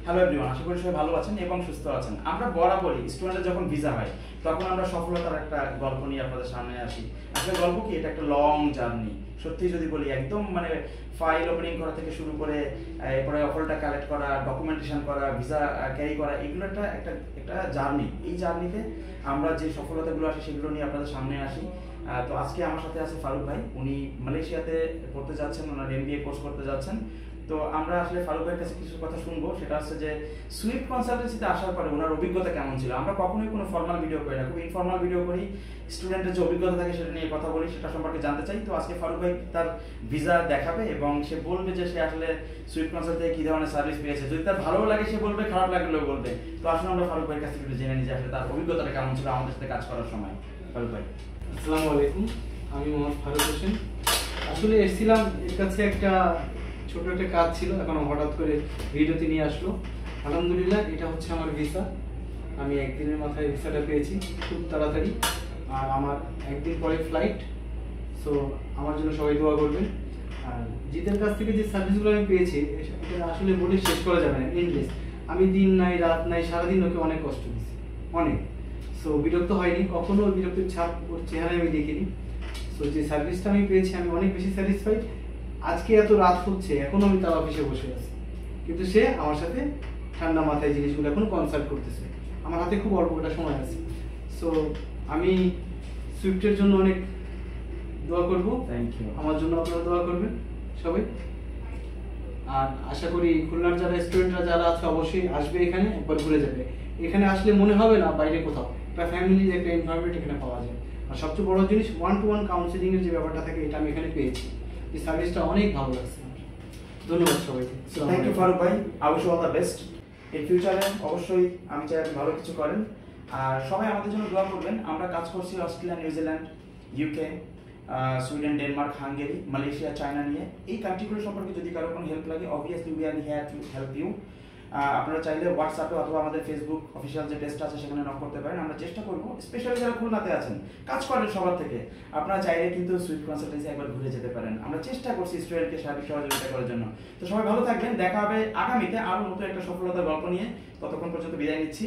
Hello everyone, আশা করি সবাই ভালো আছেন এবং সুস্থ আছেন। আমরা বরাবরই স্টুডেন্টের যখন ভিসা হয় তখন আমরা সফলতার একটা গল্প নিয়ে আপনাদের সামনে আসি। আসলে গল্প কি, এটা একটা লং জার্নি। সত্যি যদি বলি, একদম মানে ফাইল ওপেনিং করা থেকে শুরু করে এরপরে অফারটা কালেক্ট করা, ডকুমেন্টেশন করা, ভিসা ক্যারি করা, এগুলো একটা একটা একটা জার্নি। এই জার্নিতে আমরা যে সফলতাগুলো আসে সেগুলো নিয়ে আপনাদের সামনে আসি। তো আজকে আমার সাথে আছে ফারুক ভাই। উনি মালয়েশিয়াতে পড়তে যাচ্ছেন, ওনার এমবিএ কোর্স করতে যাচ্ছেন। তো আমরা আসলে ফারুক ভাইয়ের কাছে কিছু কথা শুনবো। সেটা হচ্ছে যে সুইফট কনসালটেন্সিতে আসার পরে ওনার অভিজ্ঞতা কেমন ছিল। আমরা কখনোই কোনো ফর্মাল ভিডিও করি না, খুব ইনফর্মাল ভিডিও করি। স্টুডেন্টের যে অভিজ্ঞতা থাকে সেটা নিয়ে কথা বলি, সেটা সম্পর্কে জানতে চাই। তো আজকে ফারুক ভাই তার ভিসা দেখাবে এবং সে বলবে যে সে আসলে সুইফট কনসাল্ট থেকে কী ধরনের সার্ভিস পেয়েছে। যদি তার ভালো লাগে সে বলবে, খারাপ লাগলেও বলবে। তো আসলে আমরা ফারুক ভাইয়ের কাছ থেকে একটু জেনে নিই যে আসলে তার অভিজ্ঞতাটা কেমন ছিল আমাদের সাথে কাজ করার সময়। ফারুক ভাই। আসসালামু আলাইকুম, আমি মোহাম্মদ ফারুক হোসেন। আসলে এসেছিলাম এর কাছে একটা ছোট একটা কাজ ছিল, এখন হঠাৎ করে ভিডিওতে নিয়ে আসলো। আলহামদুলিল্লাহ, এটা হচ্ছে আমার ভিসা। আমি একদিনের মাথায় ভিসাটা পেয়েছি খুব তাড়াতাড়ি, আর আমার একদিন পরে ফ্লাইট। সো আমার জন্য সবাই দোয়া করবেন। আর জিতের কাছ থেকে যে সার্ভিসগুলো আমি পেয়েছি এটা আসলে বলে শেষ করা যাবে না, এন্ডলেস। আমি দিন নাই রাত নাই সারাদিন ওকে অনেক কষ্ট দিয়েছি, অনেক। সো বিরক্ত হয়নি কখনো, বিরক্তির ছাপ ওর চেহারায় আমি দেখিনি। সো যে সার্ভিসটা আমি পেয়েছি আমি অনেক বেশি স্যাটিসফাইড। আজকে এত রাত হচ্ছে এখনো আমি তার অফিসে বসে আছি, কিন্তু সে আমার সাথে ঠান্ডা মাথায় জিনিসগুলো এখন কনসাল্ট করতেছে। আমার হাতে খুব অল্প একটা সময় আছে। সো আমি সুইফটের জন্য অনেক দোয়া করব। Thank you. আমার জন্য আপনারা দোয়া করবেন সবাই। আর আশা করি খুলনার যারা স্টুডেন্টরা যারা আছে অবশ্যই আসবে, এখানে একবার ঘুরে যাবে। এখানে আসলে মনে হবে না বাইরে কোথাও, একটা ফ্যামিলির একটা এনভায়রনমেন্ট এখানে পাওয়া যায়। আর সবচেয়ে বড় জিনিস ওয়ান টু ওয়ান কাউন্সিলিং এর যে ব্যাপারটা থাকে, এটা আমি এখানে পেয়েছি। এই সার্ভিসটা অনেক ভালো লাগছে আমার। ধন্যবাদ সবাইকে। থ্যাংক ইউ ফারুক ভাই। I wish all the best in ফিউচারে। অবশ্যই আমি চাই আপনি ভালো কিছু করেন। আর সবাই আমাদের জন্য দোয়া করবেন। আমরা কাজ করছি Australia, New Zealand, UK, Sweden, Denmark, Hungary, Malaysia, China নিয়ে। এই কান্ট্রিগুলো সম্পর্কে যদি কারো কোনো হেল্প লাগে, obviously we are here to help you. আপনারা চাইলে হোয়াটসঅ্যাপে অথবা আমাদের ফেসবুক অফিসিয়াল যে পেজটা আছে সেখানে নক করতে পারেন। আমরা চেষ্টা করবো, স্পেশালি যারা খুলনাতে আছেন, কাজ করেন সবার থেকে, আপনারা চাইলে কিন্তু সুইফট কনসালটেন্সি একবার ঘুরে যেতে পারেন। আমরা চেষ্টা করছি স্টুডেন্টকে সার্বিক সহযোগিতা করার জন্য। তো সবাই ভালো থাকবেন, দেখা হবে আগামীতে আরও নতুন একটা সফলতার গল্প নিয়ে। ততক্ষণ পর্যন্ত বিদায় নিচ্ছি।